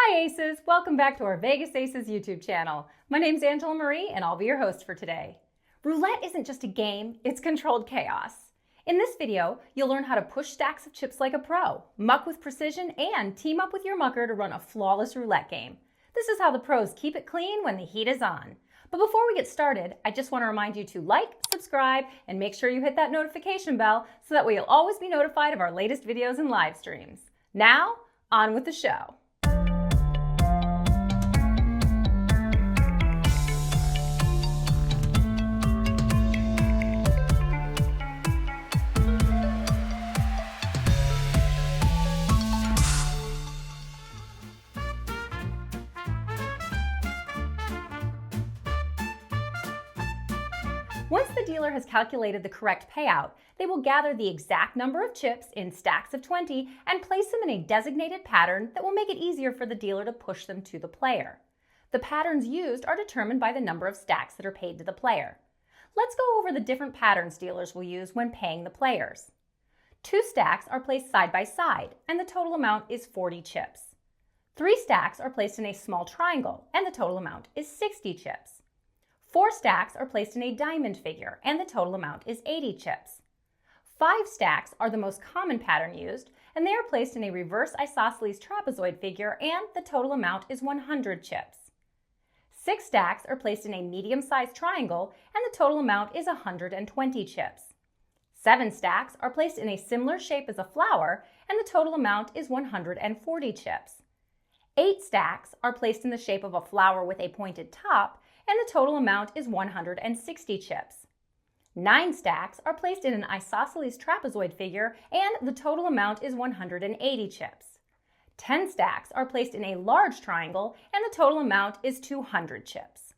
Hi Aces! Welcome back to our Vegas Aces YouTube channel. My name's Angela Marie and I'll be your host for today. Roulette isn't just a game, it's controlled chaos. In this video, you'll learn how to push stacks of chips like a pro, muck with precision, and team up with your mucker to run a flawless roulette game. This is how the pros keep it clean when the heat is on. But before we get started, I just want to remind you to like, subscribe, and make sure you hit that notification bell so that way you'll always be notified of our latest videos and live streams. Now, on with the show. Once the dealer has calculated the correct payout, they will gather the exact number of chips in stacks of 20 and place them in a designated pattern that will make it easier for the dealer to push them to the player. The patterns used are determined by the number of stacks that are paid to the player. Let's go over the different patterns dealers will use when paying the players. 2 stacks are placed side by side, and the total amount is 40 chips. 3 stacks are placed in a small triangle, and the total amount is 60 chips. 4 stacks are placed in a diamond figure, and the total amount is 80 chips. 5 stacks are the most common pattern used, and they are placed in a reverse isosceles trapezoid figure, and the total amount is 100 chips. 6 stacks are placed in a medium-sized triangle, and the total amount is 120 chips. 7 stacks are placed in a similar shape as a flower, and the total amount is 140 chips. 8 stacks are placed in the shape of a flower with a pointed top, and the total amount is 160 chips. 9 stacks are placed in an isosceles trapezoid figure, and the total amount is 180 chips. 10 stacks are placed in a large triangle, and the total amount is 200 chips.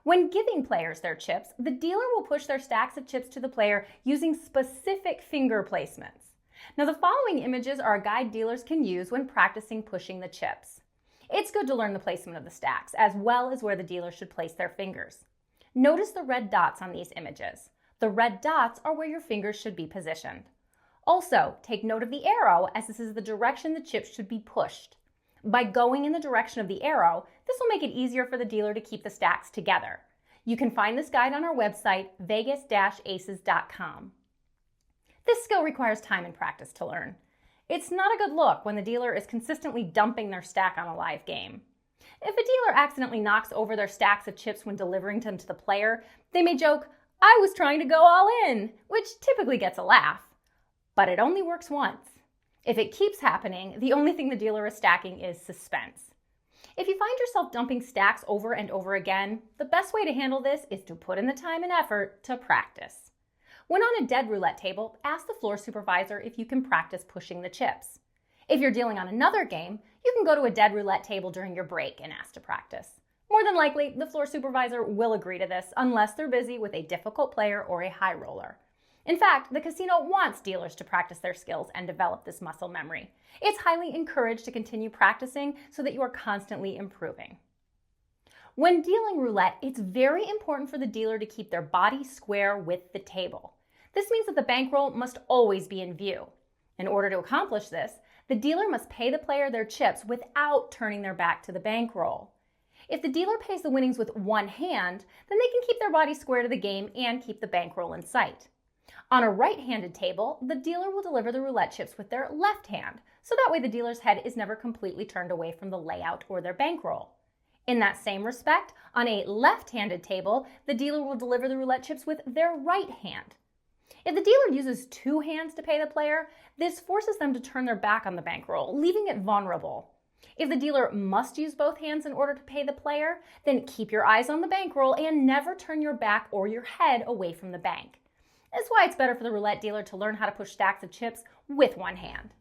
When giving players their chips, the dealer will push their stacks of chips to the player using specific finger placements. Now, the following images are a guide dealers can use when practicing pushing the chips. It's good to learn the placement of the stacks, as well as where the dealer should place their fingers. Notice the red dots on these images. The red dots are where your fingers should be positioned. Also, take note of the arrow, as this is the direction the chips should be pushed. By going in the direction of the arrow, this will make it easier for the dealer to keep the stacks together. You can find this guide on our website, vegas-aces.com. This skill requires time and practice to learn. It's not a good look when the dealer is consistently dumping their stack on a live game. If a dealer accidentally knocks over their stacks of chips when delivering them to the player, they may joke, "I was trying to go all in," which typically gets a laugh. But it only works once. If it keeps happening, the only thing the dealer is stacking is suspense. If you find yourself dumping stacks over and over again, the best way to handle this is to put in the time and effort to practice. When on a dead roulette table, ask the floor supervisor if you can practice pushing the chips. If you're dealing on another game, you can go to a dead roulette table during your break and ask to practice. More than likely, the floor supervisor will agree to this unless they're busy with a difficult player or a high roller. In fact, the casino wants dealers to practice their skills and develop this muscle memory. It's highly encouraged to continue practicing so that you are constantly improving. When dealing roulette, it's very important for the dealer to keep their body square with the table. This means that the bankroll must always be in view. In order to accomplish this, the dealer must pay the player their chips without turning their back to the bankroll. If the dealer pays the winnings with one hand, then they can keep their body square to the game and keep the bankroll in sight. On a right-handed table, the dealer will deliver the roulette chips with their left hand, so that way the dealer's head is never completely turned away from the layout or their bankroll. In that same respect, on a left-handed table, the dealer will deliver the roulette chips with their right hand. If the dealer uses 2 hands to pay the player, this forces them to turn their back on the bankroll, leaving it vulnerable. If the dealer must use both hands in order to pay the player, then keep your eyes on the bankroll and never turn your back or your head away from the bank. That's why it's better for the roulette dealer to learn how to push stacks of chips with one hand.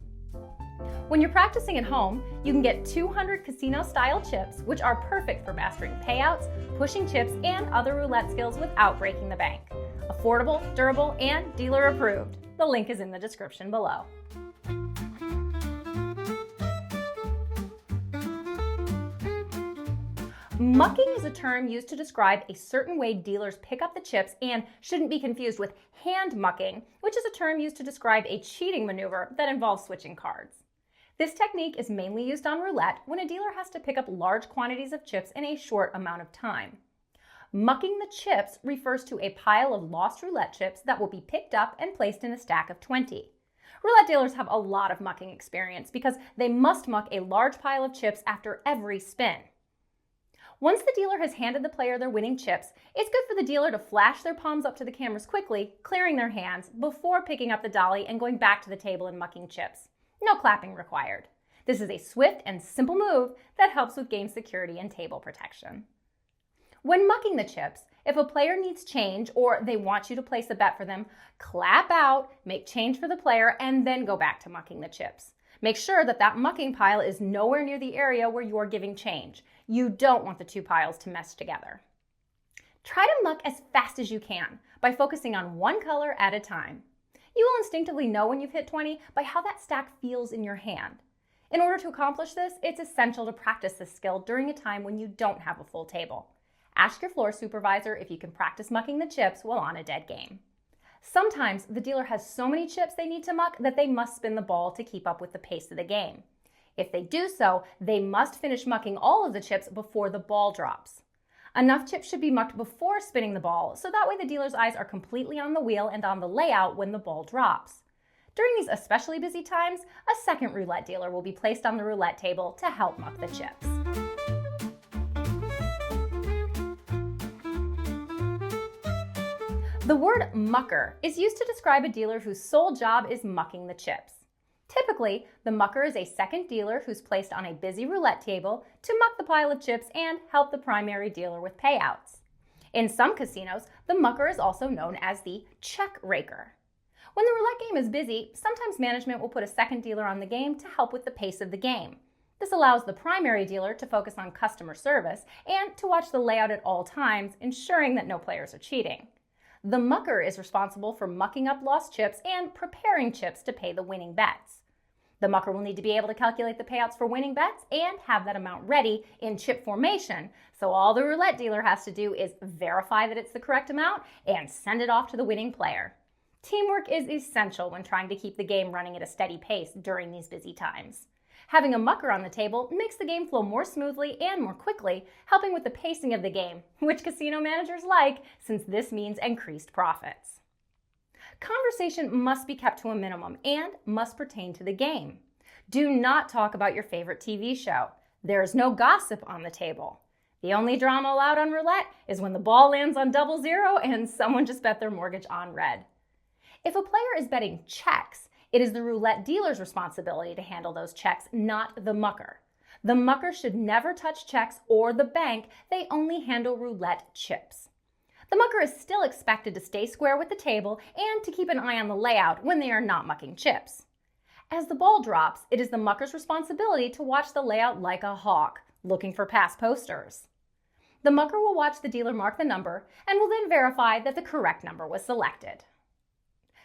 When you're practicing at home, you can get 200 casino-style chips, which are perfect for mastering payouts, pushing chips, and other roulette skills without breaking the bank. Affordable, durable, and dealer approved. The link is in the description below. Mucking is a term used to describe a certain way dealers pick up the chips and shouldn't be confused with hand mucking, which is a term used to describe a cheating maneuver that involves switching cards. This technique is mainly used on roulette when a dealer has to pick up large quantities of chips in a short amount of time. Mucking the chips refers to a pile of lost roulette chips that will be picked up and placed in a stack of 20. Roulette dealers have a lot of mucking experience because they must muck a large pile of chips after every spin. Once the dealer has handed the player their winning chips, it's good for the dealer to flash their palms up to the cameras quickly, clearing their hands before picking up the dolly and going back to the table and mucking chips. No clapping required. This is a swift and simple move that helps with game security and table protection. When mucking the chips, if a player needs change or they want you to place a bet for them, clap out, make change for the player, and then go back to mucking the chips. Make sure that that mucking pile is nowhere near the area where you're giving change. You don't want the two piles to mess together. Try to muck as fast as you can by focusing on one color at a time. You will instinctively know when you've hit 20 by how that stack feels in your hand. In order to accomplish this, it's essential to practice this skill during a time when you don't have a full table. Ask your floor supervisor if you can practice mucking the chips while on a dead game. Sometimes the dealer has so many chips they need to muck that they must spin the ball to keep up with the pace of the game. If they do so, they must finish mucking all of the chips before the ball drops. Enough chips should be mucked before spinning the ball, so that way the dealer's eyes are completely on the wheel and on the layout when the ball drops. During these especially busy times, a second roulette dealer will be placed on the roulette table to help muck the chips. The word mucker is used to describe a dealer whose sole job is mucking the chips. Typically, the mucker is a second dealer who's placed on a busy roulette table to muck the pile of chips and help the primary dealer with payouts. In some casinos, the mucker is also known as the check raker. When the roulette game is busy, sometimes management will put a second dealer on the game to help with the pace of the game. This allows the primary dealer to focus on customer service and to watch the layout at all times, ensuring that no players are cheating. The mucker is responsible for mucking up lost chips and preparing chips to pay the winning bets. The mucker will need to be able to calculate the payouts for winning bets and have that amount ready in chip formation, so all the roulette dealer has to do is verify that it's the correct amount and send it off to the winning player. Teamwork is essential when trying to keep the game running at a steady pace during these busy times. Having a mucker on the table makes the game flow more smoothly and more quickly, helping with the pacing of the game, which casino managers like since this means increased profits. Conversation must be kept to a minimum and must pertain to the game. Do not talk about your favorite TV show. There is no gossip on the table. The only drama allowed on roulette is when the ball lands on 00 and someone just bet their mortgage on red. If a player is betting checks, it is the roulette dealer's responsibility to handle those checks, not the mucker. The mucker should never touch checks or the bank. They only handle roulette chips. The mucker is still expected to stay square with the table and to keep an eye on the layout when they are not mucking chips. As the ball drops, it is the mucker's responsibility to watch the layout like a hawk, looking for past posters. The mucker will watch the dealer mark the number and will then verify that the correct number was selected.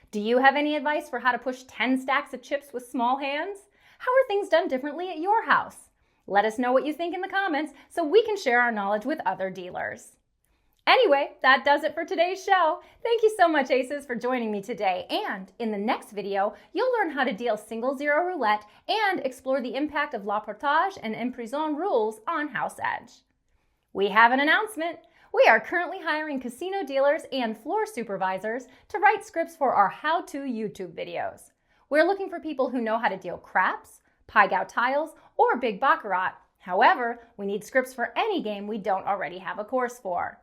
Do you have any advice for how to push 10 stacks of chips with small hands? How are things done differently at your house? Let us know what you think in the comments so we can share our knowledge with other dealers. Anyway, that does it for today's show. Thank you so much, Aces, for joining me today. And in the next video, you'll learn how to deal single zero roulette and explore the impact of La Portage and En Prison rules on House Edge. We have an announcement. We are currently hiring casino dealers and floor supervisors to write scripts for our how-to YouTube videos. We're looking for people who know how to deal craps, pai gow tiles, or big baccarat. However, we need scripts for any game we don't already have a course for.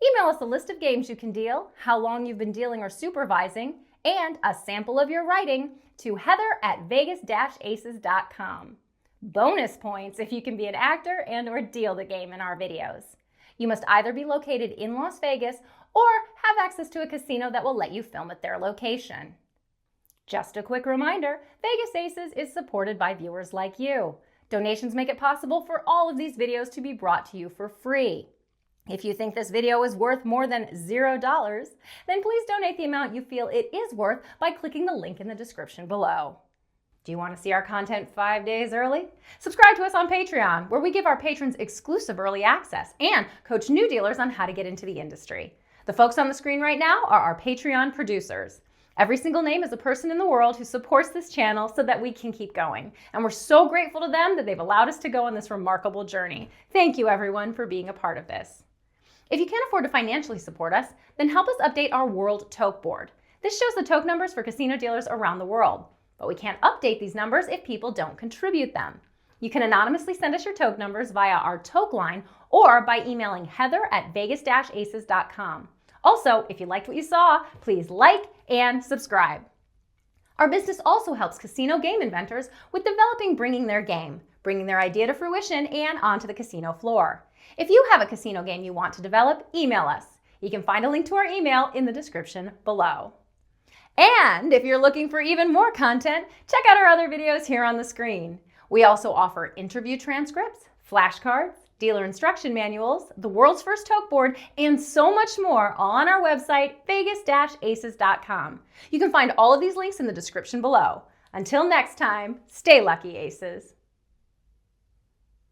Email us a list of games you can deal, how long you've been dealing or supervising, and a sample of your writing to heather@vegas-aces.com. Bonus points if you can be an actor and or deal the game in our videos. You must either be located in Las Vegas or have access to a casino that will let you film at their location. Just a quick reminder, Vegas Aces is supported by viewers like you. Donations make it possible for all of these videos to be brought to you for free. If you think this video is worth more than $0, then please donate the amount you feel it is worth by clicking the link in the description below. Do you want to see our content 5 days early? Subscribe to us on Patreon, where we give our patrons exclusive early access and coach new dealers on how to get into the industry. The folks on the screen right now are our Patreon producers. Every single name is a person in the world who supports this channel so that we can keep going. And we're so grateful to them that they've allowed us to go on this remarkable journey. Thank you, everyone, for being a part of this. If you can't afford to financially support us, then help us update our World Toke Board. This shows the toke numbers for casino dealers around the world. But we can't update these numbers if people don't contribute them. You can anonymously send us your toke numbers via our toke line or by emailing heather@vegas-aces.com. Also, if you liked what you saw, please like and subscribe. Our business also helps casino game inventors with developing bringing their idea to fruition and onto the casino floor. If you have a casino game you want to develop, email us. You can find a link to our email in the description below. And if you're looking for even more content, check out our other videos here on the screen. We also offer interview transcripts, flashcards, dealer instruction manuals, the world's first toke board, and so much more on our website, vegas-aces.com. You can find all of these links in the description below. Until next time, stay lucky, Aces.